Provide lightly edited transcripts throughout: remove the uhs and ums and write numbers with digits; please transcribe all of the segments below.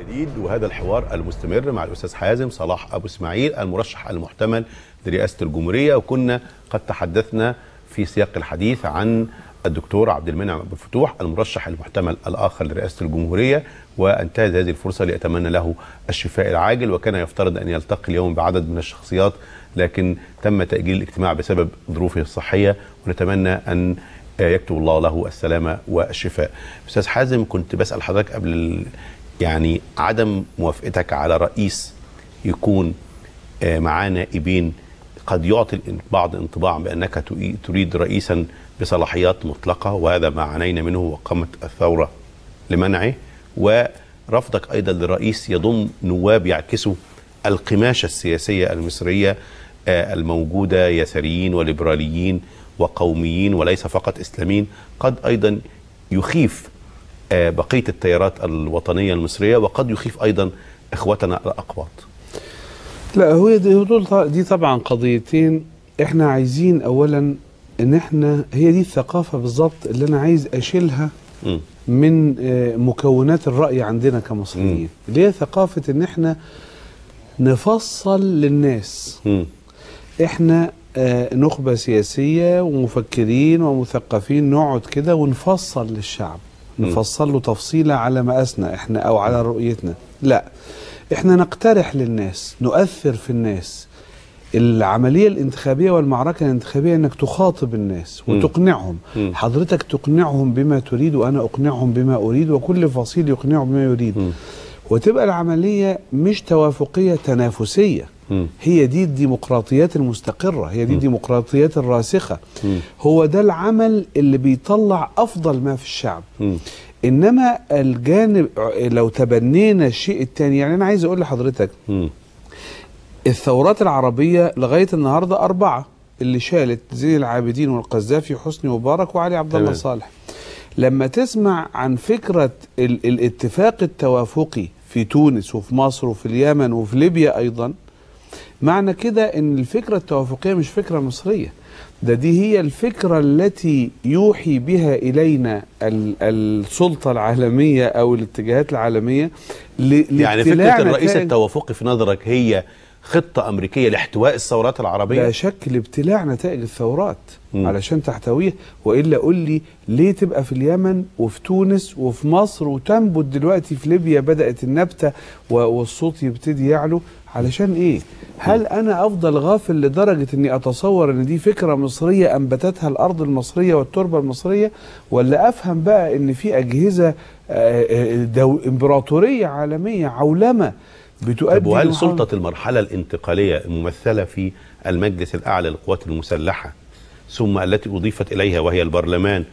جديد وهذا الحوار المستمر مع الأستاذ حازم صلاح أبو إسماعيل المرشح المحتمل لرئاسة الجمهورية. وكنا قد تحدثنا في سياق الحديث عن الدكتور عبد المنعم أبو الفتوح المرشح المحتمل الآخر لرئاسة الجمهورية، وانتهز هذه الفرصة لأتمنى له الشفاء العاجل. وكان يفترض أن يلتقي اليوم بعدد من الشخصيات، لكن تم تأجيل الاجتماع بسبب ظروفه الصحية، ونتمنى أن يكتب الله له السلامة والشفاء. أستاذ حازم، كنت بسأل حضرتك قبل يعني عدم موافقتك على رئيس يكون معاه نائبين قد يعطي بعض انطباع بأنك تريد رئيسا بصلاحيات مطلقة، وهذا ما عانينا منه وقامت الثورة لمنعه، ورفضك أيضا لرئيس يضم نواب يعكسوا القماشة السياسية المصرية الموجودة، يساريين وليبراليين وقوميين وليس فقط إسلاميين، قد أيضا يخيف بقية التيارات الوطنية المصرية، وقد يخيف أيضا إخوتنا الأقباط. لا، هو دي طبعا قضيتين. احنا عايزين أولا ان احنا هي دي الثقافة بالظبط اللي انا عايز اشيلها من مكونات الرأي عندنا كمصريين، اللي هي ثقافة ان احنا نفصل للناس. احنا نخبة سياسية ومفكرين ومثقفين نقعد كده ونفصل للشعب، نفصل له تفصيلة على مقاسنا احنا او على رؤيتنا. لا، احنا نقترح للناس، نؤثر في الناس. العملية الانتخابية والمعركة الانتخابية انك تخاطب الناس وتقنعهم. حضرتك تقنعهم بما تريد وانا اقنعهم بما اريد، وكل فصيل يقنعه بما يريد. وتبقى العملية مش توافقية، تنافسية. هي دي الديمقراطيات المستقرة، هي دي الديمقراطيات الراسخة. هو ده العمل اللي بيطلع افضل ما في الشعب. انما الجانب لو تبنينا الشيء الثاني، يعني انا عايز اقول لحضرتك الثورات العربية لغاية النهاردة 4 اللي شالت زين العابدين والقذافي وحسني مبارك وعلي عبد الله صالح. لما تسمع عن فكرة الاتفاق التوافقي في تونس وفي مصر وفي اليمن وفي ليبيا أيضا، معنى كده ان الفكرة التوافقية مش فكرة مصرية، دي هي الفكرة التي يوحي بها إلينا السلطة العالمية أو الاتجاهات العالمية. يعني فكرة الرئيس التوافقي في نظرك هي خطة أمريكية لاحتواء الثورات العربية؟ لا شك، لابتلاع نتائج الثورات علشان تحتويها. وإلا قول لي ليه تبقى في اليمن وفي تونس وفي مصر وتنبت دلوقتي في ليبيا بدأت النبتة والصوت يبتدي يعلو؟ علشان إيه؟ هل أنا أفضل غافل لدرجة أني أتصور أن دي فكرة مصرية أنبتتها الأرض المصرية والتربة المصرية، ولا أفهم بقى أن في أجهزة إمبراطورية عالمية عولمة بتؤدي؟ وهل سلطة المرحلة الانتقالية الممثلة في المجلس الأعلى للقوات المسلحة ثم التي أضيفت إليها وهي البرلمان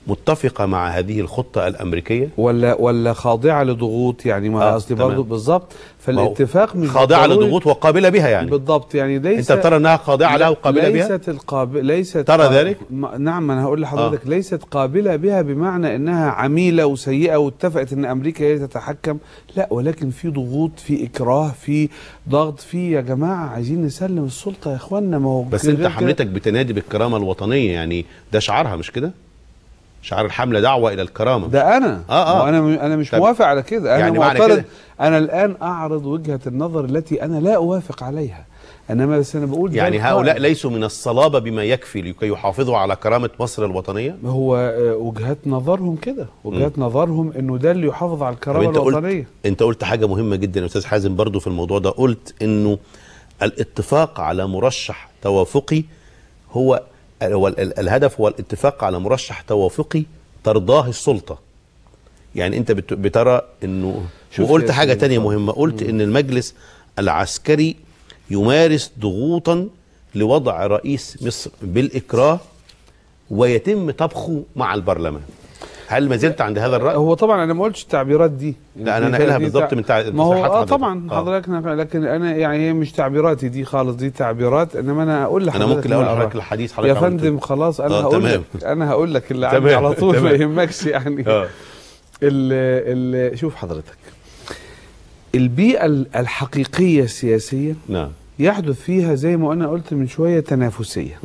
متفقة مع هذه الخطة الأمريكية ولا خاضعة لضغوط؟ يعني ما أصلي برضه بالظبط. فالاتفاق مش خاضعة لضغوط وقابلة بها، يعني بالضبط. يعني ليس أنت ترى أنها خاضعة لها وقابلة بها؟ ليست ترى ذلك؟ نعم، أنا هقول لحضرتك ليست قابلة بها بمعنى أنها عميلة وسيئة واتفقت أن أمريكا هي تتحكم، لا، ولكن في ضغوط، في إكراه، في ضغط، في يا جماعة عايزين نسلم السلطة يا إخوانا. ما هو بس أنت حملتك بتنادي بالكرامة الوطنية، يعني ده شعارها مش كده؟ شعار الحملة دعوة إلى الكرامة. ده أنا أنا مش موافق على كده. أنا يعني معترض. أنا الآن أعرض وجهة النظر التي أنا لا أوافق عليها، إنما بس أنا بقول يعني هؤلاء ليسوا من الصلابة بما يكفي لكي يحافظوا على كرامة مصر الوطنية؟ هو وجهات نظرهم كده، وجهات نظرهم إنه ده اللي يحافظ على الكرامة الوطنية. أنت قلت حاجة مهمة جدا يا أستاذ حازم برضو في الموضوع ده، قلت إنه الاتفاق على مرشح توافقي هو الهدف، هو الاتفاق على مرشح توافقي ترضاه السلطة. يعني انت بترى انه، وقلت حاجة تانية مهمة، قلت ان المجلس العسكري يمارس ضغوطا لوضع رئيس مصر بالإكراه ويتم طبخه مع البرلمان. هل ما زلت عند هذا الرأي؟ هو طبعا انا ما قلتش التعبيرات دي، لا انا ناقلها بالظبط من ما هو طبعا حضرتك، لكن انا يعني هي مش تعبيراتي دي خالص، دي تعبيرات. انما انا اقول لحضرتك، انا ممكن اقول لحضرتك الحديث حضرتك يا فندم خلاص انا هقول لك، انا هقول لك اللي عندي على طول، ما يهمكش يعني. شوف حضرتك، البيئة الحقيقية السياسية يحدث فيها زي ما انا قلت من شوية تنافسية.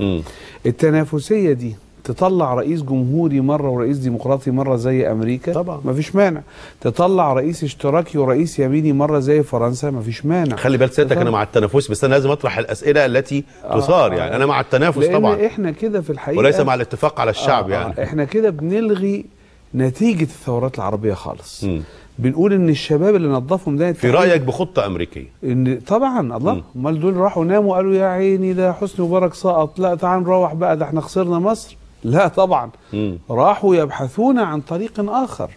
التنافسية دي تطلع رئيس جمهوري مرة ورئيس ديمقراطي مرة زي أمريكا طبعا مفيش مانع. تطلع رئيس اشتراكي ورئيس يميني مرة زي فرنسا مفيش مانع. خلي بالك سيادتك أنا مع التنافس، بس أنا لازم أطرح الأسئلة التي تثار. يعني أنا مع التنافس طبعا، إحنا كده في الحقيقة وليس مع الاتفاق على الشعب. يعني إحنا كده بنلغي نتيجة الثورات العربية خالص. بنقول ان الشباب اللي نظفهم ده في رايك بخطه امريكيه؟ ان طبعا الله، امال دول راحوا ناموا قالوا يا عيني ده حسني مبارك سقط، لا تعال نروح بقى ده احنا خسرنا مصر. لا طبعا راحوا يبحثون عن طريق اخر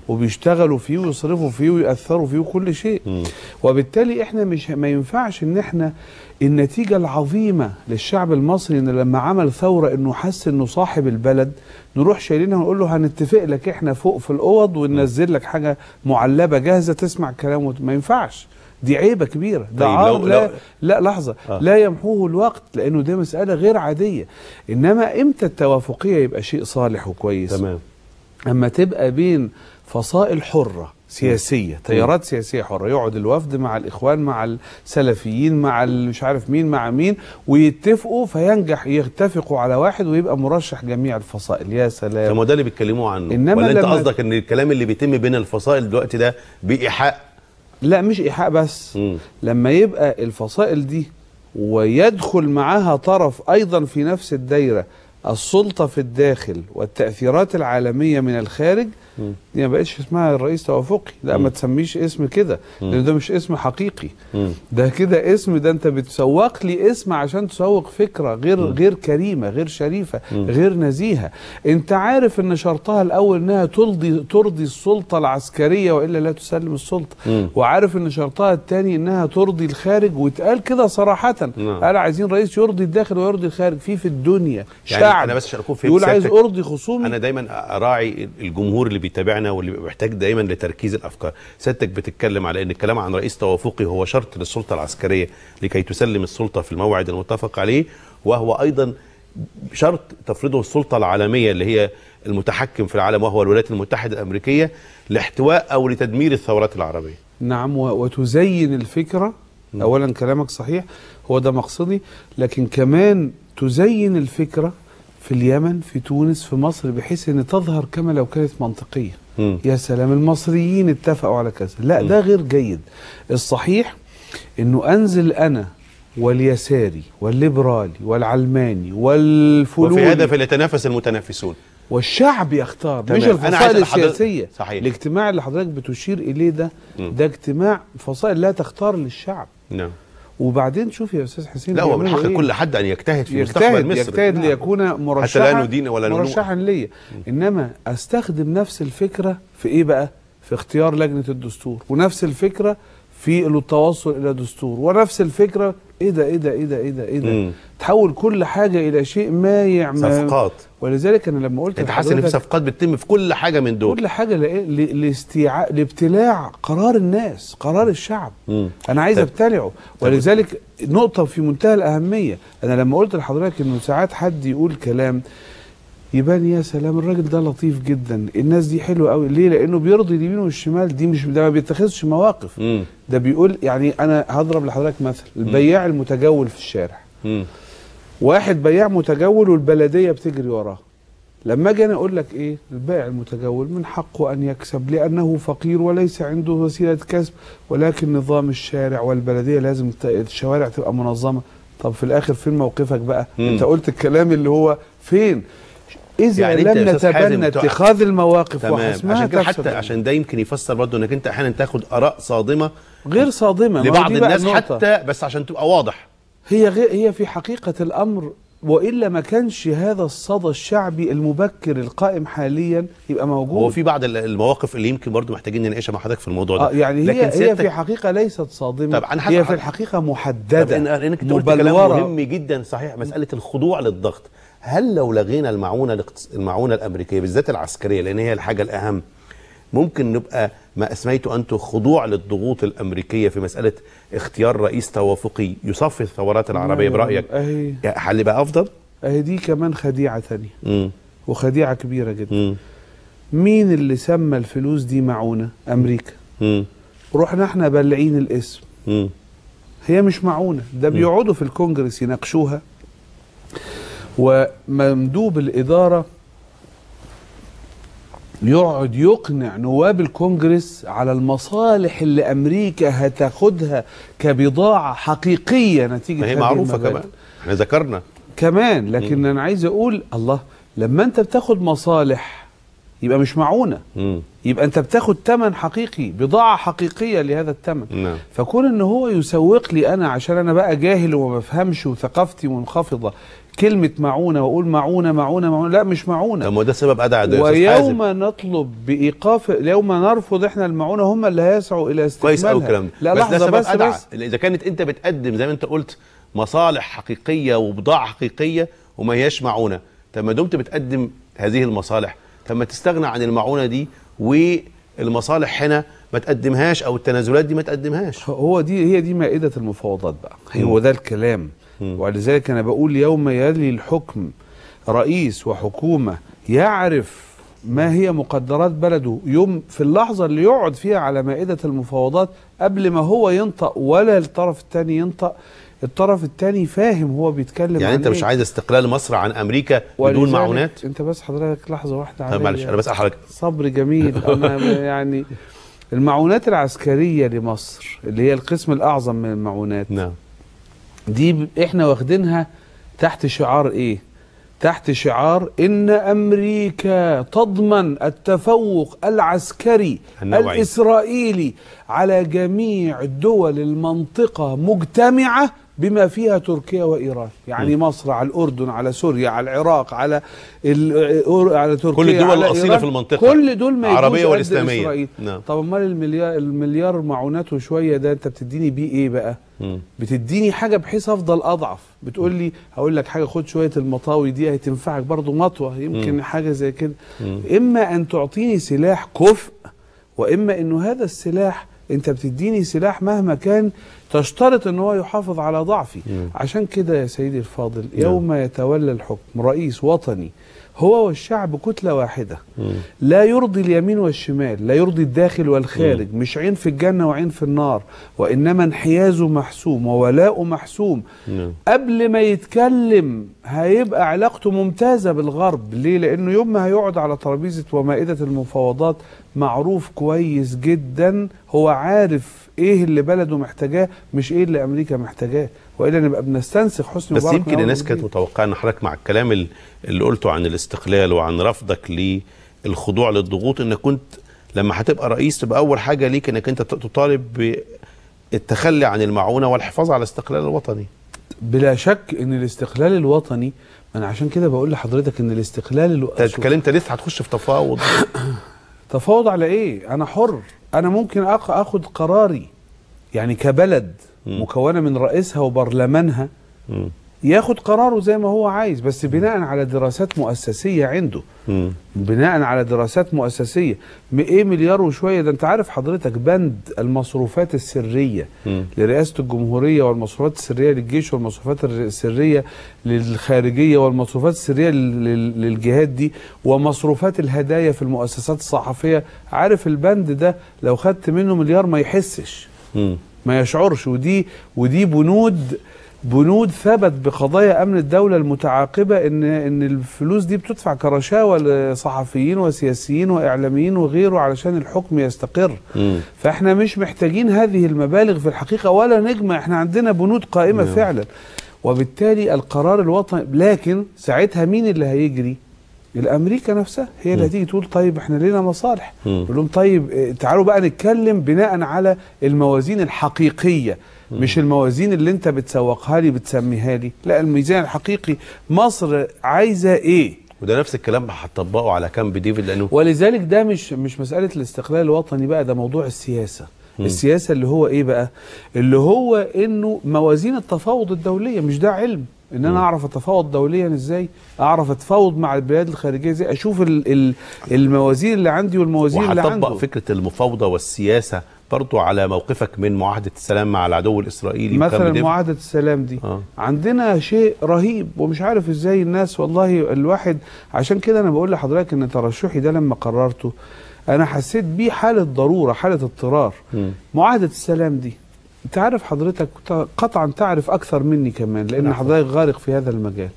وبيشتغلوا فيه ويصرفوا فيه ويأثروا فيه وكل شيء. وبالتالي احنا ما ينفعش ان احنا النتيجة العظيمة للشعب المصري ان لما عمل ثورة انه حس انه صاحب البلد نروح شايلينها ونقول له هنتفق لك احنا فوق في الاوض وننزل لك حاجة معلبة جاهزة تسمع كلامه. ما ينفعش، دي عيبة كبيرة، ده عار. لا لحظة، لا يمحوه الوقت، لأنه ده مسألة غير عادية. إنما إمتى التوافقية يبقى شيء صالح وكويس؟ تمام. أما تبقى بين فصائل حرة سياسية، تيارات سياسية حرة، يقعد الوفد مع الإخوان مع السلفيين مع مش عارف مين مع مين ويتفقوا فينجح، يتفقوا على واحد ويبقى مرشح جميع الفصائل. يا سلام. طب ده اللي بيتكلموا عنه، ولا أنت قصدك إن الكلام اللي بيتم بين الفصائل دلوقتي ده بإيحاء؟ لا مش إيحاء بس. لما يبقى الفصائل دي ويدخل معاها طرف أيضا في نفس الدايرة، السلطة في الداخل والتأثيرات العالمية من الخارج، دي ما بقتش اسمها الرئيس توافقي. لا ما تسميش اسم كده، لأن ده مش اسم حقيقي. ده كده اسم، ده أنت بتسوق لي اسم عشان تسوق فكرة غير كريمة، غير شريفة، غير نزيهة. أنت عارف إن شرطها الأول إنها ترضي السلطة العسكرية وإلا لا تسلم السلطة، وعارف إن شرطها الثاني إنها ترضي الخارج، واتقال كده صراحة. قال عايزين رئيس يرضي الداخل ويرضي الخارج. في الدنيا يعني شعب أنا بس عشان أكون يقول عايز أرضي خصومي. أنا دايما أراعي الجمهور اللي بيتابعنا واللي محتاج دايما لتركيز الافكار. سيادتك بتتكلم على ان الكلام عن رئيس توافقي هو شرط للسلطه العسكريه لكي تسلم السلطه في الموعد المتفق عليه، وهو ايضا شرط تفرضه السلطه العالميه اللي هي المتحكم في العالم وهو الولايات المتحده الامريكيه لاحتواء او لتدمير الثورات العربيه. نعم، وتزين الفكره. اولا كلامك صحيح، هو ده مقصدي، لكن كمان تزين الفكره في اليمن، في تونس، في مصر، بحيث ان تظهر كما لو كانت منطقية. يا سلام المصريين اتفقوا على كذا. لا ده غير جيد. الصحيح انه انزل انا واليساري والليبرالي والعلماني والفلولي وفي هذا فليتنافس المتنافسون والشعب يختار، مش الفصائل السياسية. صحيح. الاجتماع اللي حضرتك بتشير اليه ده ده اجتماع فصائل لا تختار للشعب. نعم. وبعدين شوف يا استاذ حسين، لا هو من حق كل حد ان يجتهد في مستقبل مصر، يجتهد ليكون مرشحا، حتى لا ندين ولا مرشحا ليا. انما استخدم نفس الفكره في ايه بقى؟ في اختيار لجنه الدستور، ونفس الفكره في التوصل الى دستور، ونفس الفكره ايه ده تحول كل حاجه الى شيء ما يعمل صفقات. ولذلك انا لما قلت انت حاسس ان في صفقات بتتم في كل حاجه من دول، كل حاجه لابتلاع قرار الناس، قرار الشعب. انا عايز ابتلعه. ولذلك نقطه في منتهى الاهميه، انا لما قلت لحضرتك انه ساعات حد يقول كلام يبان يا سلام الراجل ده لطيف جدا، الناس دي حلوه قوي، ليه؟ لانه بيرضي اليمين والشمال. دي مش ده، ما بيتخذش مواقف. ده بيقول يعني انا هضرب لحضرتك مثل البياع المتجول في الشارع. واحد بياع متجول والبلديه بتجري وراه. لما اجي انا اقول لك ايه؟ البائع المتجول من حقه ان يكسب لانه فقير وليس عنده وسيله كسب، ولكن نظام الشارع والبلديه لازم الشوارع تبقى منظمه. طب في الاخر فين موقفك بقى؟ انت قلت الكلام اللي هو فين؟ إذا يعني لم نتبنى اتخاذ المواقف وحسمها. عشان كده حتى عشان ده يمكن يفسر برضه انك انت احيانا تاخد اراء صادمه غير صادمه لبعض الناس حتى بس عشان تبقى واضح. هي في حقيقه الامر، والا ما كانش هذا الصدى الشعبي المبكر القائم حاليا يبقى موجود. هو في بعض المواقف اللي يمكن برضه محتاجين نناقشها مع حضرتك في الموضوع ده. يعني هي في حقيقه ليست صادمه. طب هي في الحقيقه محدده. لانك قلت كلام مهم جدا صحيح، مساله الخضوع للضغط. هل لو لغينا المعونه الامريكيه بالذات العسكريه لان هي الحاجه الاهم، ممكن نبقى ما اسميته انتم خضوع للضغوط الامريكيه في مساله اختيار رئيس توافقي يصفي الثورات العربيه برايك؟ حل بقى افضل؟ دي كمان خديعه ثانيه وخديعه كبيره جدا. مين اللي سمى الفلوس دي معونه؟ امريكا. رحنا احنا بلعين الاسم. هي مش معونه، ده بيقعدوا في الكونجرس يناقشوها ومندوب الإدارة يقعد يقنع نواب الكونجرس على المصالح اللي أمريكا هتاخدها كبضاعة حقيقية نتيجة هي معروفة كمان، احنا ذكرنا كمان. لكن أنا عايز أقول الله، لما أنت بتاخد مصالح يبقى مش معونة، يبقى أنت بتاخد ثمن حقيقي، بضاعة حقيقية لهذا الثمن. فكون إن هو يسوق لي أنا عشان أنا بقى جاهل وما بفهمش وثقافتي منخفضة كلمة معونة وأقول معونة معونة معونة، لا مش معونة. طب ما ده سبب أدعى ويوم نطلب بإيقاف، يوم نرفض إحنا المعونة هم اللي هيسعوا إلى استكمالها. كويس أوي الكلام ده. لا بس لحظة، ده سبب بس أدعى. إذا كانت أنت بتقدم زي ما أنت قلت مصالح حقيقية وبضاعة حقيقية وما هياش معونة، طب ما دمت بتقدم هذه المصالح، طب ما تستغنى عن المعونة دي والمصالح هنا ما تقدمهاش، أو التنازلات دي ما تقدمهاش. هي دي مائدة المفاوضات بقى، هو ده الكلام. ولذلك أنا بقول يوم يلي الحكم رئيس وحكومة يعرف ما هي مقدرات بلده، يوم في اللحظة اللي يقعد فيها على مائدة المفاوضات قبل ما هو ينطق ولا الطرف الثاني ينطق، الطرف الثاني فاهم هو بيتكلم يعني عن انت مش عايز استقلال مصر عن امريكا بدون معونات؟ انت بس حضرتك لحظة واحدة معلش انا بسأل حضرتك. صبر جميل. انا يعني المعونات العسكرية لمصر اللي هي القسم الأعظم من المعونات، نعم، دي احنا واخدينها تحت شعار ايه؟ تحت شعار ان امريكا تضمن التفوق العسكري الاسرائيلي على جميع دول المنطقة مجتمعة بما فيها تركيا وايران. يعني مصر على الاردن، على سوريا، على العراق، على تركيا، كل الدول الاصيله في المنطقه، كل دول ما العربيه والاسلاميه. نعم. طب امال المليار معونات وشويه ده انت بتديني بيه ايه بقى؟ بتديني حاجه بحيث افضل اضعف. بتقول لي هقول لك حاجه، خد شويه المطاوي دي هتنفعك برضو مطوه يمكن حاجه زي كده. اما ان تعطيني سلاح كفء، واما انه هذا السلاح انت بتديني سلاح مهما كان تشترط ان هو يحافظ على ضعفي. عشان كده يا سيدي الفاضل، يوم يتولى الحكم رئيس وطني هو والشعب كتلة واحدة، لا يرضي اليمين والشمال، لا يرضي الداخل والخارج، مش عين في الجنة وعين في النار، وإنما انحيازه محسوم وولاؤه محسوم. قبل ما يتكلم هيبقى علاقته ممتازة بالغرب. ليه؟ لأنه يوم ما هيقعد على ترابيزة ومائدة المفاوضات معروف كويس جدا، هو عارف ايه اللي بلده محتاجاه مش ايه اللي امريكا محتاجاه، والا نبقى بنستنسخ حسني مبارك. بس يمكن الناس كانت متوقعه ان حضرتك مع الكلام اللي قلته عن الاستقلال وعن رفضك للخضوع للضغوط، انك كنت لما هتبقى رئيس تبقى اول حاجه ليك انك انت تطالب بالتخلي عن المعونه والحفاظ على الاستقلال الوطني. بلا شك ان الاستقلال الوطني، انا عشان كده بقول لحضرتك ان الاستقلال انت لسه هتخش في تفاوض. تفاوض على ايه؟ انا حر، انا ممكن اخد قراري. يعني كبلد مكونه من رئيسها وبرلمانها ياخد قراره زي ما هو عايز، بس بناء على دراسات مؤسسيه عنده. بناء على دراسات مؤسسيه. ايه مليار وشويه ده؟ انت عارف حضرتك بند المصروفات السريه لرئاسه الجمهوريه، والمصروفات السريه للجيش، والمصروفات السريه للخارجيه، والمصروفات السريه للجهات دي، ومصروفات الهدايا في المؤسسات الصحفيه. عارف البند ده لو خدت منه مليار ما يحسش، ما يشعرش. ودي بنود ثبت بقضايا امن الدوله المتعاقبه ان الفلوس دي بتدفع كرشاوى لصحفيين وسياسيين واعلاميين وغيره علشان الحكم يستقر. فاحنا مش محتاجين هذه المبالغ في الحقيقه ولا نجمع، احنا عندنا بنود قائمه فعلا. وبالتالي القرار الوطني، لكن ساعتها مين اللي هيجري؟ الامريكا نفسها هي اللي هتيجي تقول طيب احنا لينا مصالح. نقول لهم طيب تعالوا بقى نتكلم بناء على الموازين الحقيقيه، مش الموازين اللي انت بتسوقها لي بتسميها لي، لا الميزان الحقيقي مصر عايزه ايه. وده نفس الكلام هتطبقه على كامب ديفيد، لانه ولذلك ده مش مساله الاستقلال الوطني بقى، ده موضوع السياسه. السياسه اللي هو ايه بقى؟ اللي هو انه موازين التفاوض الدوليه، مش ده علم ان انا اعرف اتفاوض دوليا ازاي، اعرف اتفاوض مع البلاد الخارجيه ازاي، اشوف الموازين اللي عندي والموازين اللي عنده. وهتطبق فكره المفاوضه والسياسه برضو على موقفك من معاهده السلام مع العدو الاسرائيلي. مثلا معاهده السلام دي عندنا شيء رهيب، ومش عارف ازاي الناس، والله الواحد عشان كده انا بقول لحضرتك ان ترشحي ده لما قررته انا حسيت بيه حاله ضروره، حاله اضطرار. معاهده السلام دي انت عارف حضرتك قطعا تعرف اكثر مني كمان، لان حضرتك غارق في هذا المجال.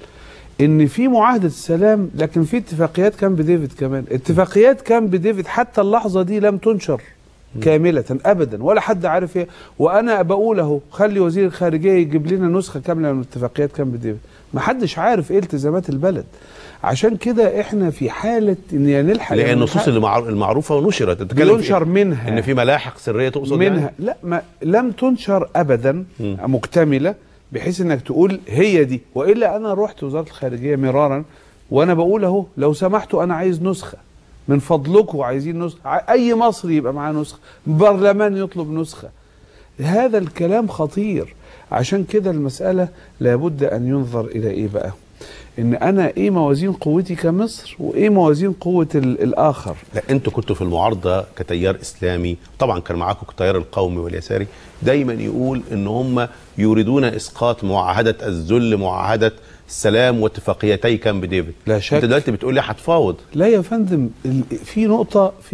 ان في معاهده السلام، لكن في اتفاقيات كامب ديفيد كمان. اتفاقيات كامب ديفيد حتى اللحظه دي لم تنشر كامله ابدا، ولا حد عارف ايه. وانا بقول اهو خلي وزير الخارجيه يجيب لنا نسخه كامله من اتفاقيات كامب ديفيد، ما حدش عارف ايه التزامات البلد. عشان كده احنا في حاله ان نلحق، لان النصوص المعروفه ونشرت بينشر منها ان في ملاحق سريه تقصد منها يعني؟ لا، ما لم تنشر ابدا مكتمله بحيث انك تقول هي دي. والا انا رحت وزاره الخارجيه مرارا وانا بقول اهو لو سمحتوا انا عايز نسخه من فضلكم، عايزين نسخه، اي مصري يبقى معاه نسخه، برلمان يطلب نسخه. هذا الكلام خطير. عشان كده المساله لابد ان ينظر الى ايه بقى؟ ان انا ايه موازين قوتي كمصر وايه موازين قوه الاخر. لا انتوا كنتوا في المعارضه كتيار اسلامي، طبعا كان معاكم التيار القومي واليساري، دايما يقول ان هم يريدون اسقاط معاهده الذل، معاهده السلام واتفاقيتي كامب ديفيد. لا شك. انت دلوقتي بتقول لي هتفاوض. لا يا فندم، في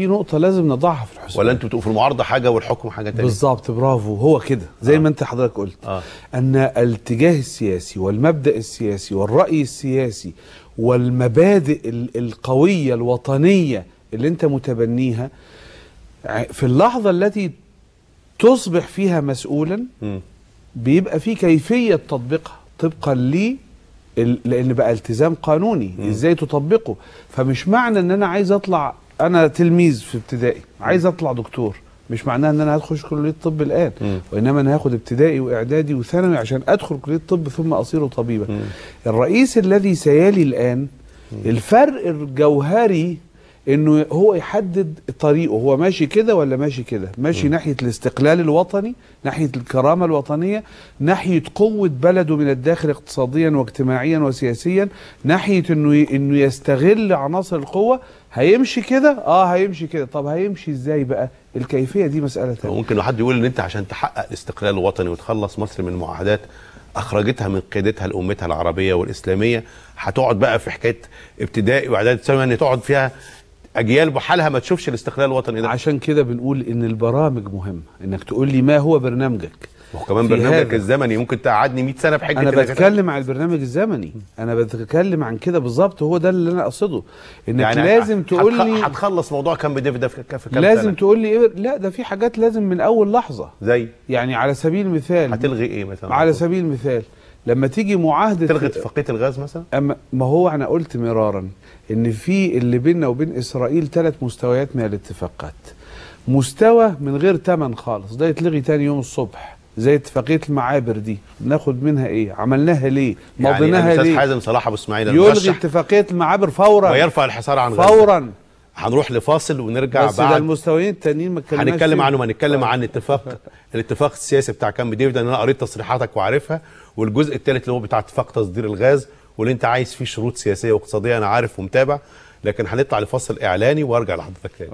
نقطه لازم نضعها في الحسبان. ولا انتوا بتبقوا في المعارضه حاجه والحكم حاجه ثانيه؟ بالظبط، برافو، هو كده زي ما انت حضرتك قلت. ان الاتجاه السياسي والمبدا السياسي والراي السياسي والمبادئ القويه الوطنيه اللي انت متبنيها في اللحظه التي تصبح فيها مسؤولا بيبقى في كيفيه تطبيقها طبقا لان بقى التزام قانوني ازاي تطبقه. فمش معنى ان انا عايز اطلع، انا تلميذ في ابتدائي عايز اطلع دكتور، مش معناها ان انا هدخل كليه الطب الان، وانما انا هاخد ابتدائي واعدادي وثانوي عشان ادخل كليه الطب ثم اصير طبيبا. الرئيس الذي سيالي الان الفرق الجوهري انه هو يحدد طريقه، هو ماشي كده ولا ماشي كده، ماشي ناحيه الاستقلال الوطني، ناحيه الكرامه الوطنيه، ناحيه قوه بلده من الداخل اقتصاديا واجتماعيا وسياسيا، ناحيه انه يستغل عناصر القوه. هيمشي كده؟ هيمشي كده. طب هيمشي ازاي بقى؟ الكيفيه دي مساله ثانيه. ممكن حد يقول ان انت عشان تحقق الاستقلال الوطني وتخلص مصر من معاهدات اخرجتها من قيادتها لامتها العربيه والاسلاميه، هتقعد بقى في حكايه ابتدائي واعدادي ثانوي ان تقعد فيها اجيال بحالها ما تشوفش الاستقلال الوطني ده. عشان كده بنقول ان البرامج مهمه، انك تقول لي ما هو برنامجك. وكمان برنامجك الزمني ممكن تقعدني 100 سنه بحجه. انا بتكلم عن البرنامج الزمني، انا بتكلم عن كده بالظبط، هو ده اللي انا اقصده. انك يعني لازم تقول لي هتخلص موضوع كامب ديفيد ده في كام لازم سنة؟ تقول لي ايه؟ لا ده في حاجات لازم من اول لحظه. زي يعني على سبيل المثال هتلغي ايه مثلا؟ على سبيل المثال لما تيجي معاهده تلغي اتفاقيه الغاز مثلا؟ اما ما هو انا قلت مرارا ان في اللي بيننا وبين اسرائيل 3 مستويات من الاتفاقات. مستوى من غير ثمن خالص، ده يتلغي تاني يوم الصبح، زي اتفاقيه المعابر دي، ناخد منها ايه؟ عملناها ليه؟ مضيناها ليه؟ يعني الاستاذ حازم صلاح ابو اسماعيل يلغي اتفاقيه المعابر فورا ويرفع الحصار عن غزه فورا. هنروح لفاصل ونرجع بس بعد. ده المستويين التانيين ما اتكلمناش هنتكلم عنهم. هنتكلم عن الاتفاق السياسي بتاع كامب ديفيد، انا قريت تصريحاتك وعارفها، والجزء الثالث اللي هو بتاع اتفاق تصدير الغاز واللي انت عايز فيه شروط سياسيه واقتصاديه، انا عارف ومتابع. لكن هنطلع لفاصل اعلاني وارجع لحضرتك تاني.